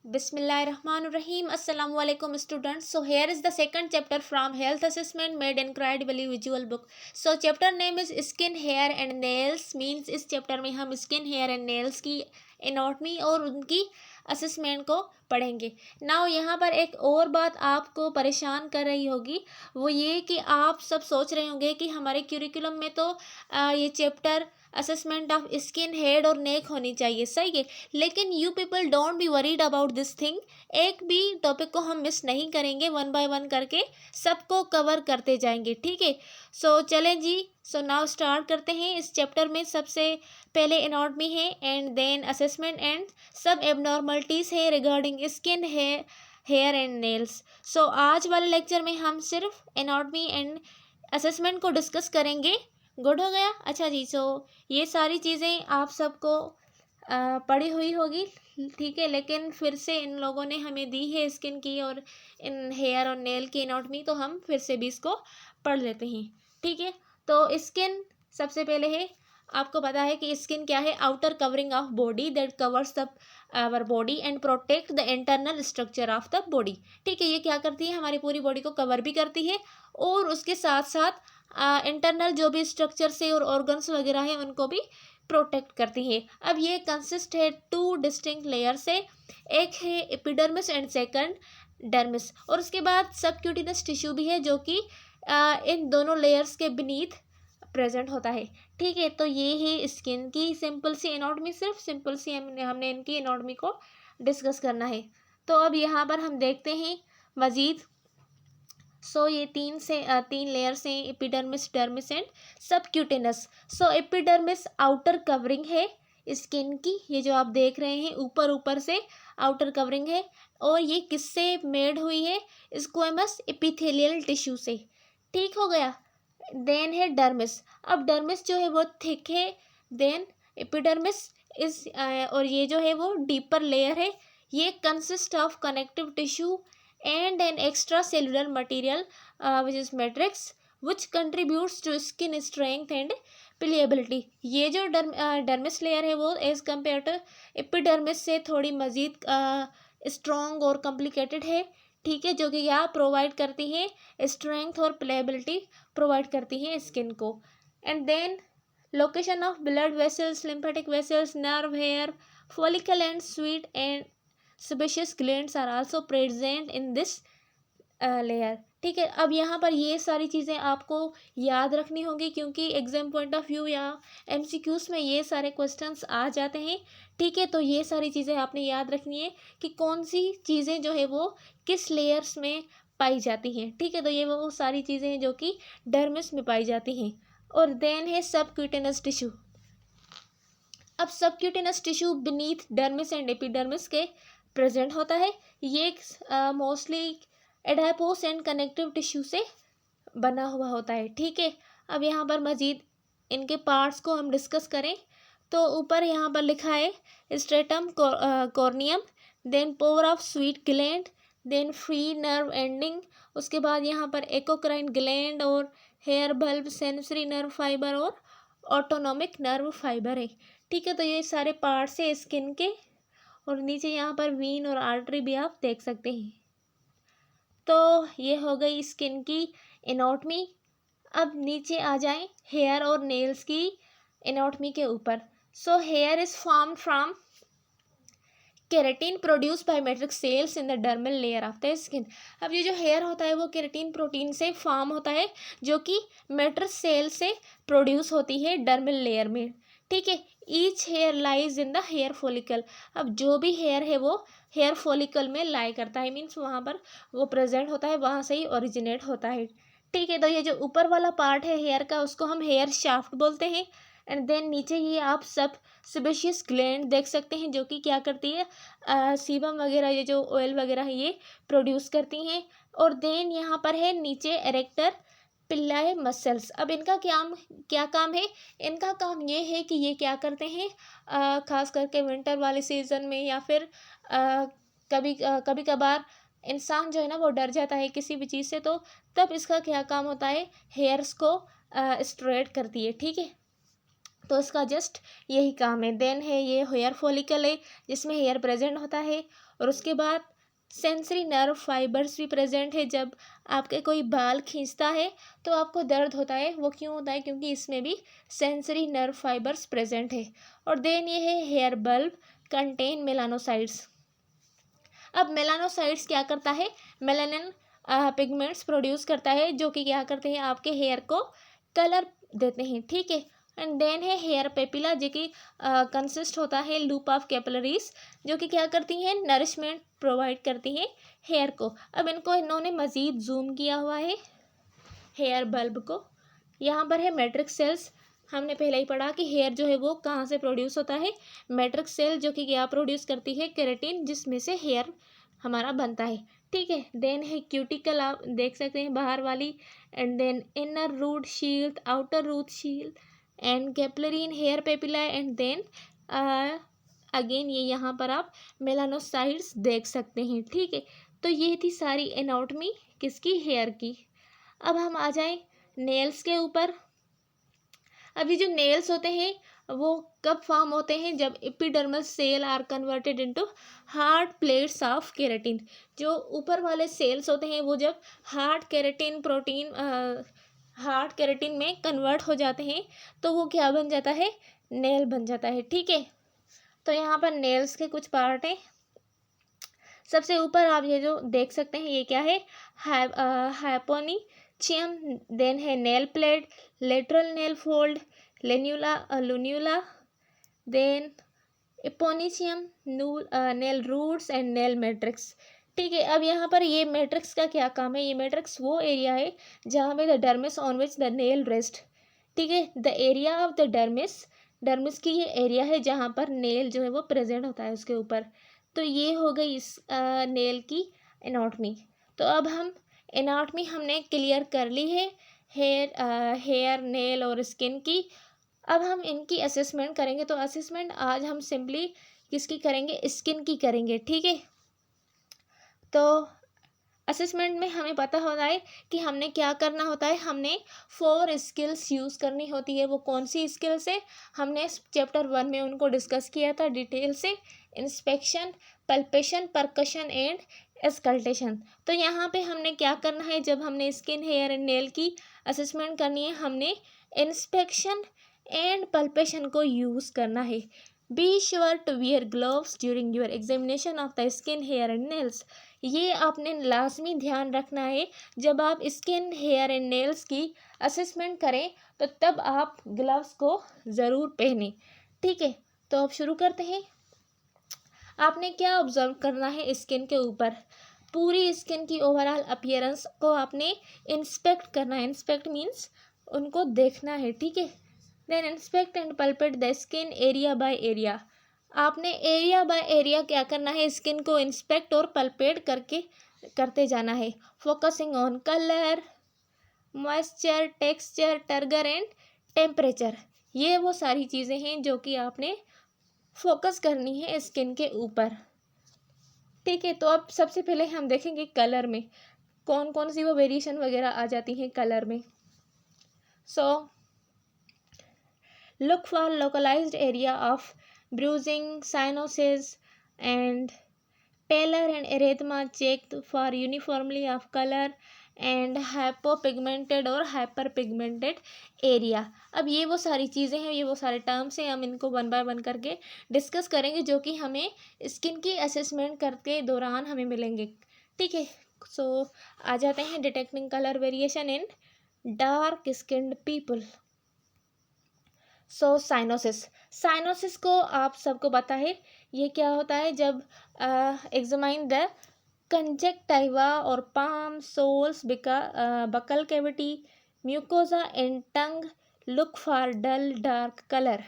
Bismillahirrahmanirrahim. Assalamu alaikum students. So here is the second chapter from Health Assessment made incredibly visual book. So chapter name is Skin, Hair and Nails. Means इस chapter में हम skin, hair and nails की anatomy और उनकी assessment को पढ़ेंगे. Now यहाँ पर एक और बात आपको परेशान कर रही होगी, वो ये कि आप सब सोच रहे होंगे कि हमारे क्यूरिकुलम में तो ये chapter assessment of skin, head और नेक होनी चाहिए. सही है, लेकिन you people don't be worried about this thing. एक भी टॉपिक को हम मिस नहीं करेंगे, वन बाय वन करके सबको कवर करते जाएंगे. ठीक है, सो चलें जी. सो नाउ स्टार्ट करते हैं. इस चैप्टर में सबसे पहले एनाटॉमी है एंड देन असेसमेंट एंड सब एबनॉर्मलिटीज़ है regarding skin, hair and nails. So आज वाले लेक्चर में हम सिर्फ एनाटॉमी एंड असेसमेंट को डिस्कस करेंगे. गुड हो गया. अच्छा जी, सो ये सारी चीज़ें आप सबको पढ़ी हुई होगी, ठीक है, लेकिन फिर से इन लोगों ने हमें दी है स्किन की और इन हेयर और नेल की एनाटॉमी, तो हम फिर से भी इसको पढ़ लेते हैं. ठीक है, तो स्किन सबसे पहले है. आपको पता है कि स्किन क्या है? Outer covering of body that covers the our body and protect the internal structure of the body. ठीक है, ये क्या करती है? हमारी पूरी बॉडी को कवर भी करती है और उसके साथ साथ इंटरनल जो भी स्ट्रक्चर से और ऑर्गन्स वगैरह हैं उनको भी प्रोटेक्ट करती है. अब ये कंसिस्ट है टू डिस्टिंक्ट लेयर से. एक है एपिडर्मिस एंड सेकंड डर्मिस, और उसके बाद सबक्यूटिनस टिश्यू भी है जो कि इन दोनों लेयर्स के बीनीथ प्रेजेंट होता है. ठीक है, तो ये है स्किन की सिंपल सी एनाटॉमी. सिर्फ सिंपल सी हमने इनकी एनाटॉमी को डिस्कस करना है. तो अब यहाँ पर हम देखते हैं मज़ीद. सो ये तीन लेयर्स हैं, epidermis, dermis and subcutaneous. So epidermis outer covering है स्किन की, ये जो आप देख रहे हैं ऊपर ऊपर से आउटर कवरिंग है, और ये किससे मेड हुई है? स्क्वेमस एपिथेलियल टिश्यू से. ठीक हो गया. देन है डर्मिस. अब डर्मिस जो है वो थिक है. देन एपिडर्मिस इस और ये जो है वो डीपर लेयर है. ये consist of connective tissue and an extracellular material which is matrix which contributes to skin strength and pliability. ये जो डर्मिस लेयर है वो एज कम्पेयर टू एपिडर्मिस से थोड़ी मज़ीद स्ट्रॉन्ग और कॉम्प्लिकेटेड है. ठीक है, जो कि क्या प्रोवाइड करती है? स्ट्रेंथ और प्लेबिलिटी प्रोवाइड करती है स्किन को. And then location of blood vessels, lymphatic vessels, nerve, hair follicle and sweat and sebaceous glands are also present in this layer. ठीक है, अब यहाँ पर ये सारी चीज़ें आपको याद रखनी होंगी क्योंकि एग्जाम पॉइंट ऑफ व्यू या एमसीक्यूज में ये सारे क्वेश्चंस आ जाते हैं. ठीक है, तो ये सारी चीज़ें आपने याद रखनी है कि कौन सी चीज़ें जो है वो किस लेयर्स में पाई जाती हैं. ठीक है, तो ये वो सारी चीज़ें हैं जो कि डर्मिस में पाई जाती हैं. और देन है सबक्यूटेनस टिश्यू. अब subcutaneous tissue beneath dermis and epidermis के प्रेजेंट होता है. ये मोस्टली एडापोस एंड कनेक्टिव टिश्यू से बना हुआ होता है. ठीक है, अब यहाँ पर मज़ीद इनके पार्ट्स को हम डिस्कस करें तो ऊपर यहाँ पर लिखा है stratum corneum, then pore of sweat gland, then free nerve ending, उसके बाद यहाँ पर एक्रोक्राइन ग्लैंड और hair bulb, sensory nerve fibre और ऑटोनॉमिक नर्व फाइबर है. ठीक है, तो ये सारे पार्ट्स है स्किन के, और नीचे यहाँ पर वीन और आर्टरी भी आप देख सकते हैं. तो ये हो गई स्किन की एनाटॉमी. अब नीचे आ जाएं हेयर और नेल्स की एनाटॉमी के ऊपर. So hair is form from keratin produce by matrix cells in the dermal layer of the skin. अब ये जो हेयर होता है वो केराटिन प्रोटीन से फॉर्म होता है जो कि मैट्रिक्स सेल से प्रोड्यूस होती है डर्मल लेयर में. ठीक है, each hair lies in the hair follicle. अब जो भी हेयर है वो हेयर फॉलिकल में लाई करता है, मीन्स वहाँ पर वो प्रेजेंट होता है, वहाँ से ही ओरिजिनेट होता है. ठीक है, तो ये जो ऊपर वाला पार्ट है हेयर का उसको हम हेयर शाफ्ट बोलते हैं. एंड देन नीचे ये आप सब सेबेशियस ग्लैंड देख सकते हैं जो कि क्या करती है? सीबम वगैरह, ये जो ऑयल वगैरह है ये प्रोड्यूस करती हैं. और देन यहाँ पर है नीचे एरेक्टर पिल्लाए मसल्स. अब इनका क्या काम है? इनका काम ये है कि ये क्या करते हैं, ख़ास करके विंटर वाले सीज़न में या फिर कभी कभार इंसान जो है ना वो डर जाता है किसी भी चीज़ से, तो तब इसका क्या काम होता है? हेयर्स को स्ट्रेट करती है. ठीक है, तो इसका जस्ट यही काम है. देन है ये हेयर फॉलिकल है जिसमें हेयर प्रेजेंट होता है, और उसके बाद सेंसरी नर्व फाइबर्स भी प्रेजेंट है। जब आपके कोई बाल खींचता है तो आपको दर्द होता है, वो क्यों होता है? क्योंकि इसमें भी सेंसरी नर्व फाइबर्स प्रेजेंट है। और देन ये है हेयर बल्ब कंटेन मेलानोसाइट्स। अब मेलानोसाइट्स क्या करता है? मेलानिन पिगमेंट्स प्रोड्यूस करता है, जो कि क्या करते हैं? आपके हेयर को कलर देते हैं, ठीक है। एंड देन है हेयर पेपिला, जो कि कंसिस्ट होता है लूप ऑफ कैपिलरीज, जो कि क्या करती हैं? नरिशमेंट प्रोवाइड करती है हेयर को। अब इन्होंने मज़ीद जूम किया हुआ है हेयर बल्ब को। यहाँ पर है मैट्रिक्स सेल्स। हमने पहले ही पढ़ा कि हेयर जो है वो कहाँ से प्रोड्यूस होता है? मैट्रिक्स सेल, जो कि क्या प्रोड्यूस करती है? केराटिन, जिसमें से हेयर हमारा बनता है, ठीक है। देन है क्यूटिकल, आप देख सकते हैं बाहर वाली। And then inner root shield, outer root shield, and capillary in hair papilla. And then again ये यहाँ पर आप मेलानोसाइट्स देख सकते हैं, ठीक है। तो ये थी सारी एनाटॉमी किसकी? हेयर की। अब हम आ जाएं नेल्स के ऊपर। अभी जो नेल्स होते हैं वो कब फॉर्म होते हैं? जब epidermal cell are converted into hard plates of keratin. जो ऊपर वाले सेल्स होते हैं वो जब हार्ड केराटिन में कन्वर्ट हो जाते हैं तो वो क्या बन जाता है? नेल बन जाता है, ठीक है। तो यहाँ पर नेल्स के कुछ पार्ट हैं। सबसे ऊपर आप ये जो देख सकते हैं ये क्या है? हाइपोनिचियम। देन है nail plate, lateral nail fold, lunula, then eponychium, nail roots and nail matrix, ठीक है। अब यहाँ पर ये मैट्रिक्स का क्या काम है? ये मैट्रिक्स वो एरिया है जहाँ पे the dermis on which the nail rest, ठीक है। The area of the dermis की ये एरिया है जहाँ पर नेल जो है वो प्रेजेंट होता है उसके ऊपर। तो ये हो गई इस नेल की एनाटॉमी। तो अब हम एनाटॉमी हमने क्लियर कर ली है हेयर, नेल और स्किन की। अब हम इनकी असेसमेंट करेंगे। तो असेसमेंट आज हम सिंपली किसकी करेंगे? स्किन की करेंगे, ठीक है। तो असेसमेंट में हमें पता होता है कि हमने क्या करना होता है। हमने 4 स्किल्स यूज़ करनी होती है। वो कौन सी स्किल्स है? हमने चैप्टर 1 में उनको डिस्कस किया था डिटेल से। Inspection, palpation, percussion and auscultation. तो यहाँ पे हमने क्या करना है? जब हमने स्किन, हेयर एंड नेल की असेसमेंट करनी है, हमने इंस्पेक्शन एंड पल्पेशन को यूज़ करना है। Be sure to wear gloves during your examination of the skin, hair and nails. ये आपने लाजमी ध्यान रखना है। जब आप स्किन, हेयर एंड नेल्स की असेसमेंट करें तो तब आप ग्लव्स को ज़रूर पहनें, ठीक है। तो अब शुरू करते हैं। आपने क्या ऑब्जर्व करना है स्किन के ऊपर? पूरी स्किन की ओवरऑल अपीयरेंस को आपने इंस्पेक्ट करना है। इंस्पेक्ट मीन्स उनको देखना है, ठीक है। Then inspect and palpate the skin area by area. आपने एरिया बाय एरिया क्या करना है? स्किन को इंस्पेक्ट और पल्पेट करते जाना है। Focusing on colour, moisture, texture, turgor and temperature. ये वो सारी चीज़ें हैं जो कि आपने फोकस करनी है स्किन के ऊपर, ठीक है। तो अब सबसे पहले हम देखेंगे कलर में कौन कौन सी वो वेरिएशन वगैरह आ जाती हैं कलर में। सो look for localized area of bruising, cyanosis and pallor and erythema. Check for uniformly of color and hypopigmented और hyperpigmented area। अब ये वो सारी चीज़ें हैं, ये वो सारे टर्म्स हैं, हम इनको 1 बाय 1 करके डिस्कस करेंगे जो कि हमें स्किन की असेसमेंट करते दौरान हमें मिलेंगे, ठीक है। सो आ जाते हैं detecting colour variation in dark skinned people. So cyanosis को आप सबको पता है ये क्या होता है? जब एग्जामाइन द कंजक्टिवा और palm, soles, buccal cavity, mucosa and tongue, look for dull dark colour.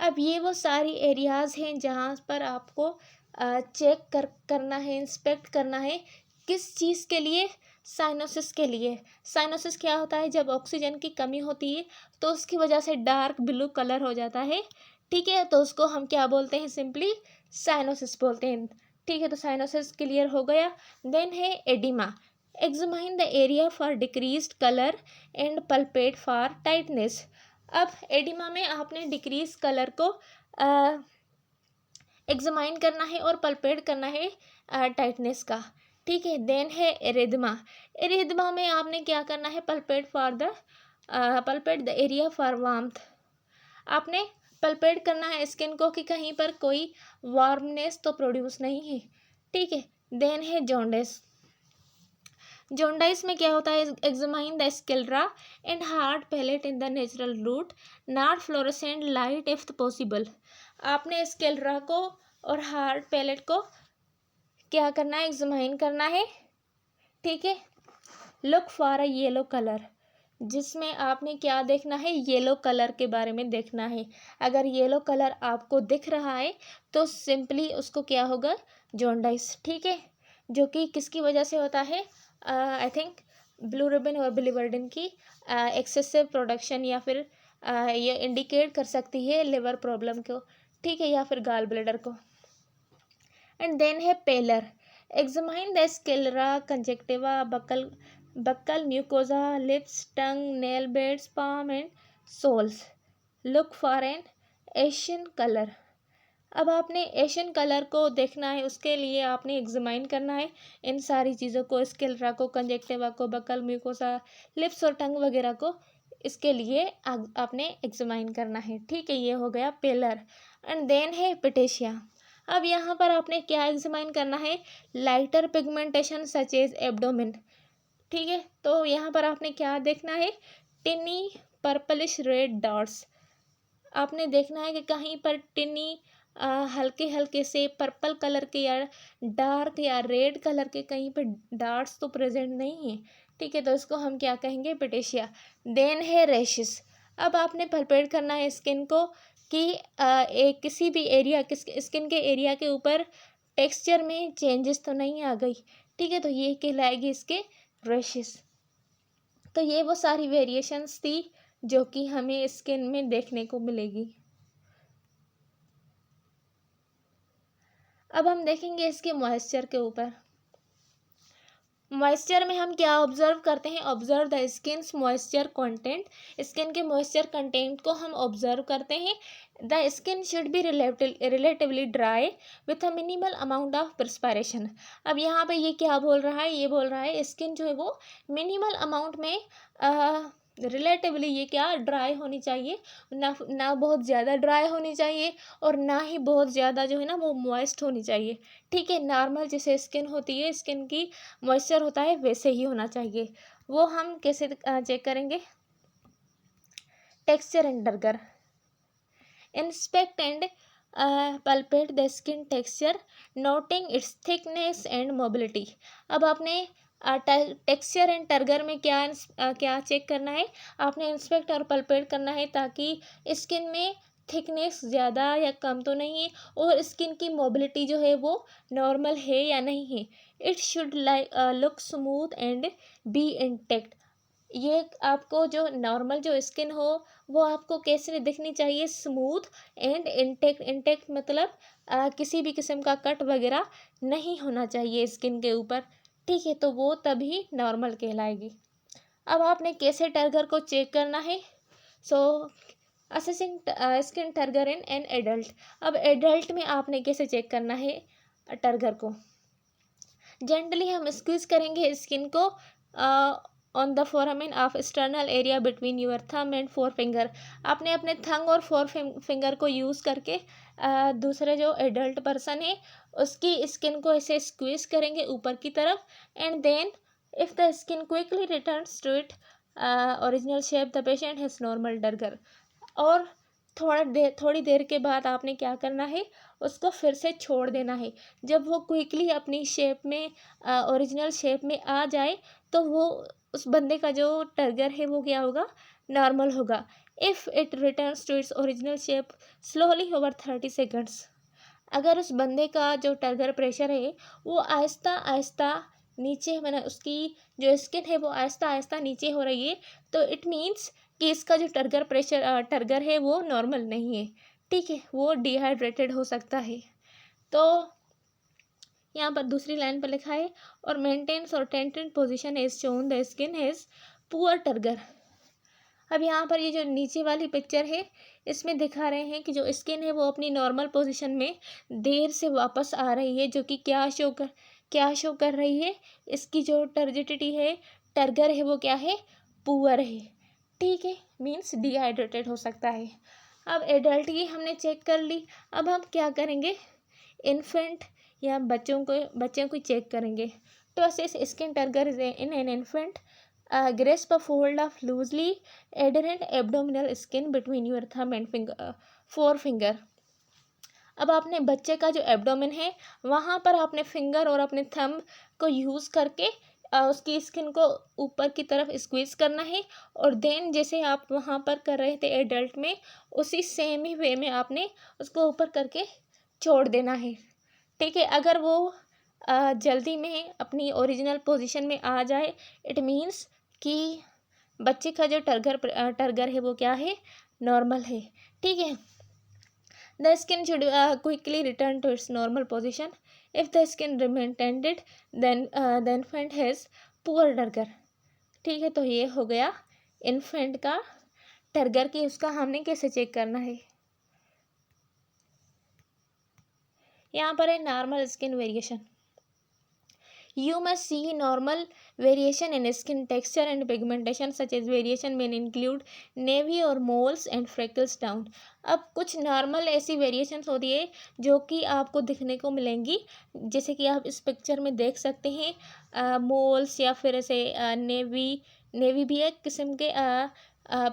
अब ये वो सारी एरियाज़ हैं जहाँ पर आपको चेक करना है, इंस्पेक्ट करना है। किस चीज़ के लिए? साइनोसिस के लिए। साइनोसिस क्या होता है? जब ऑक्सीजन की कमी होती है तो उसकी वजह से डार्क ब्लू कलर हो जाता है, ठीक है। तो उसको हम क्या बोलते हैं? सिंपली साइनोसिस बोलते हैं, ठीक है। तो साइनोसिस क्लियर हो गया। देन है oedema. Examine the area for decreased colour and palpate for tightness. अब एडिमा में आपने डिक्रीज कलर को एग्जामाइन करना है और पल्पेट करना है टाइटनेस का, ठीक है। देन है एरिथमा। एरिथमा में आपने क्या करना है, palpate the area for warmth. आपने पल्पेट करना है स्किन को कि कहीं पर कोई वार्मनेस तो प्रोड्यूस नहीं है, ठीक है। देन है जॉन्डिस। जॉन्डिस में क्या होता है, examine the sclera and hard palate in the natural root, not fluorescent light if possible. आपने स्क्लेरा को और हार्ड पैलेट को क्या करना है, एग्जामाइन करना है, ठीक है। Look for a yellow colour, जिसमें आपने क्या देखना है, येलो कलर के बारे में देखना है। अगर येलो कलर आपको दिख रहा है तो सिंपली उसको क्या होगा, जॉन्डिस, ठीक है। जो कि किसकी वजह से होता है, आई थिंक ब्लूबिलिन और बिलिवर्डिन की एक्सेसिव प्रोडक्शन, या फिर ये इंडिकेट कर सकती है लिवर प्रॉब्लम को, ठीक है, या फिर गाल ब्लैडर को। एंड देन है pallor. Examine the sclera, conjunctiva, buccal mucosa, lips, tongue, nail beds, palm and soles. Look for an ashen colour. अब आपने एशियन कलर को देखना है, उसके लिए आपने एग्जामाइन करना है इन सारी चीज़ों को, स्क्लेरा को, कंजक्टिवा को, बक्कल म्यूकोसा, लिप्स और टंग वगैरह को। इसके लिए आपने एग्जामाइन करना है, ठीक है। ये हो गया पेलर। एंड देन है पिटेशिया। अब यहाँ पर आपने क्या एग्जामाइन करना है, lighter pigmentation such as abdomen, ठीक है। तो यहाँ पर आपने क्या देखना है, टिनी पर्पलिश रेड डॉट्स। आपने देखना है कि कहीं पर टिनी हल्के हल्के से पर्पल कलर के या डार्क या रेड कलर के कहीं पर डार्ट्स तो प्रेजेंट नहीं है, ठीक है। तो इसको हम क्या कहेंगे, पिटेशिया। देन है रैशेस। अब आपने पल्पेट करना है स्किन को कि एक किसी भी एरिया, स्किन के एरिया के ऊपर टेक्सचर में चेंजेस तो नहीं आ गई, ठीक है। तो ये कहलाएगी इसके रैशेस। तो ये वो सारी वेरिएशंस थी जो कि हमें स्किन में देखने को मिलेगी। अब हम देखेंगे इसके मॉइस्चर के ऊपर। मॉइस्चर में हम क्या ऑब्जर्व करते हैं, observe the skins moisture content. Skin के मॉइस्चर कंटेंट को हम ऑब्जर्व करते हैं। The skin should be relatively dry with a minimal amount of perspiration. अब यहाँ पे ये क्या बोल रहा है, ये बोल रहा है स्किन जो है वो मिनिमल अमाउंट में रिलेटिवली ये क्या ड्राई होनी चाहिए, ना बहुत ज़्यादा ड्राई होनी चाहिए और ना ही बहुत ज़्यादा जो है ना वो मॉइस्ट होनी चाहिए, ठीक है। नॉर्मल जैसे स्किन होती है, स्किन की मॉइस्चर होता है वैसे ही होना चाहिए। वो हम कैसे चेक करेंगे, texture and turgor. Inspect and palpate the skin texture, noting it's thickness and mobility. अब आपने टेक्सचर एंड टर्गर में क्या चेक करना है, आपने इंस्पेक्ट और पल्पेट करना है ताकि स्किन में थिकनेस ज़्यादा या कम तो नहीं है और स्किन की मोबिलिटी जो है वो नॉर्मल है या नहीं है। It should look smooth and be intact. ये आपको जो नॉर्मल जो स्किन हो वो आपको कैसे दिखनी चाहिए, स्मूथ एंड इंटेक्ट। इंटेक्ट मतलब किसी भी किस्म का कट वगैरह नहीं होना चाहिए स्किन के ऊपर, ठीक है। तो वो तभी नॉर्मल कहलाएगी। अब आपने कैसे टर्गर को चेक करना है, so assessing skin turgor in an adult. अब एडल्ट में आपने कैसे चेक करना है टर्गर को, जेंटली हम स्क्वीज करेंगे स्किन को on the foramen of external area between your thumb and four finger. आपने अपने थंग और फोर फिंगर को यूज़ करके दूसरे जो एडल्ट पर्सन है उसकी स्किन को ऐसे स्क्वीज करेंगे ऊपर की तरफ। And then if the skin quickly returns to it original shape the patient has normal turgor. और थोड़ी देर के बाद आपने क्या करना है, उसको फिर से छोड़ देना है। जब वो क्विकली अपनी शेप में ओरिजिनल शेप में आ जाए तो वो उस बंदे का जो टर्गर है वो क्या होगा, नॉर्मल होगा। If it returns to its original shape slowly over 30 seconds. अगर उस बंदे का जो टर्गर प्रेशर है वो आहिस्ता आहिस्ता नीचे, मैंने उसकी जो स्किन है वो आहिस्ता आहिस्ता नीचे हो रही है, तो इट मीन्स कि इसका जो टर्गर है वो नॉर्मल नहीं है, ठीक है। वो डिहाइड्रेटेड हो सकता है। तो यहाँ पर दूसरी लाइन पर लिखा है और मेंटेन्स और tented position is shown the skin has poor turgor. अब यहाँ पर ये जो नीचे वाली पिक्चर है इसमें दिखा रहे हैं कि जो स्किन है वो अपनी नॉर्मल पोजीशन में देर से वापस आ रही है, जो कि क्या शो कर रही है, इसकी जो टर्जिडिटी है, टर्गर है, वो क्या है, पुअर है। ठीक है, मीन्स डिहाइड्रेटेड हो सकता है। अब एडल्ट की हमने चेक कर ली, अब हम क्या करेंगे, इन्फेंट या बच्चों को चेक करेंगे। तो assess skin turgor in an infant, grasp a fold of loosely adherent abdominal skin between your thumb and forefinger। अब आपने बच्चे का जो एब्डोमेन है वहाँ पर आपने फिंगर और अपने थंब को यूज़ करके उसकी स्किन को ऊपर की तरफ स्क्वीज करना है, और देन जैसे आप वहाँ पर कर रहे थे एडल्ट में, उसी सेम ही वे में आपने उसको ऊपर करके छोड़ देना है। ठीक है, अगर वो जल्दी में अपनी ओरिजिनल पोजीशन में आ जाए, इट मीन्स कि बच्चे का जो टर्गर है वो क्या है, नॉर्मल है। ठीक है, the skin should quickly return to its normal position. If the skin remain tented then the infant has poor turgor. ठीक है, तो ये हो गया इन्फेंट का टर्गर की, उसका हमने कैसे चेक करना है। यहाँ पर है normal skin variation. You must see normal variation in skin texture and pigmentation, such as variation may include navy or moles and freckles down। अब कुछ नॉर्मल ऐसी वेरिएशंस होती है जो कि आपको दिखने को मिलेंगी, जैसे कि आप इस पिक्चर में देख सकते हैं, मोल्स या फिर ऐसे नेवी भी एक किस्म के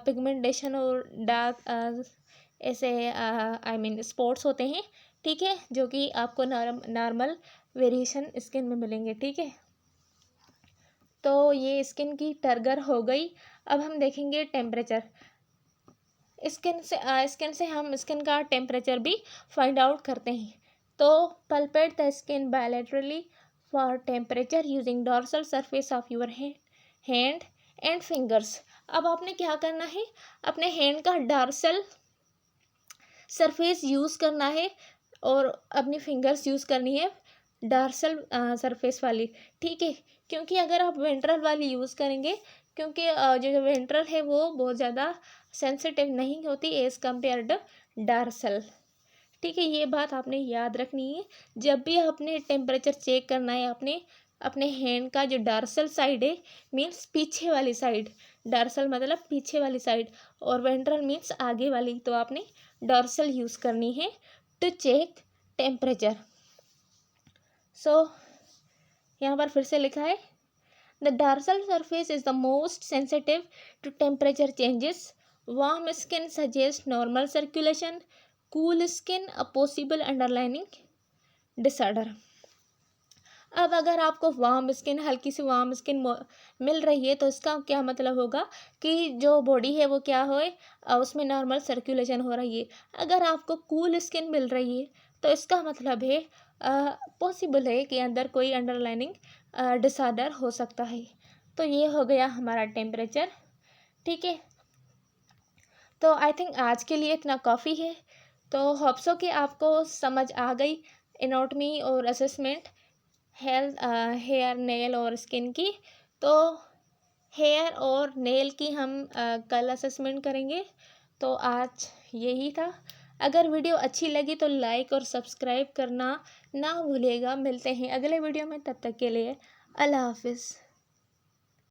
पिगमेंटेशन और डार्क ऐसे आई मीन स्पॉट्स होते हैं। ठीक है, जो कि आपको नॉर्मल वेरिएशन स्किन में मिलेंगे। ठीक है, तो ये स्किन की टर्गर हो गई। अब हम देखेंगे टेम्परेचर। स्किन से हम स्किन का टेम्परेचर भी फाइंड आउट करते हैं। तो palpate the skin bilaterally for temperature using dorsal surface of your hand and fingers. अब आपने क्या करना है, अपने हैंड का डॉर्सल सरफेस यूज़ करना है और अपनी फिंगर्स यूज़ करनी है डॉर्सल सरफेस वाली। ठीक है, क्योंकि अगर आप वेंट्रल वाली यूज़ करेंगे, क्योंकि जो वेंट्रल है वो बहुत ज़्यादा सेंसिटिव नहीं होती एज़ कम्पेयर टू डॉर्सल। ठीक है, ये बात आपने याद रखनी है। जब भी आपने टेम्परेचर चेक करना है, अपने हैंड का जो डॉर्सल साइड है, मीन्स पीछे वाली साइड, डॉर्सल मतलब पीछे वाली साइड, और वेंट्रल मीन्स आगे वाली, तो आपने डॉर्सल यूज़ करनी है टू चेक टेम्परेचर। सो यहाँ पर फिर से लिखा है, the dorsal surface is the most sensitive to temperature changes. Warm skin suggest normal circulation, cool skin a possible underlining disorder. अब अगर आपको हल्की सी वार्म स्किन मिल रही है, तो इसका क्या मतलब होगा कि जो बॉडी है वो क्या हो, उसमें नॉर्मल सर्कुलेशन हो रही है। अगर आपको कूल स्किन मिल रही है तो इसका मतलब है पॉसिबल है कि अंदर कोई अंडरलाइनिंग डिसऑर्डर हो सकता है। तो ये हो गया हमारा टेम्परेचर। ठीक है, तो आई थिंक आज के लिए इतना काफ़ी है। तो होप सो कि आपको समझ आ गई एनाटॉमी और असेसमेंट हेयर, नेल और स्किन की। तो हेयर और नेल की हम कल असेसमेंट करेंगे। तो आज यही था। अगर वीडियो अच्छी लगी तो लाइक और सब्सक्राइब करना ना भूलिएगा। मिलते हैं अगले वीडियो में, तब तक के लिए अल्लाह हाफिज़।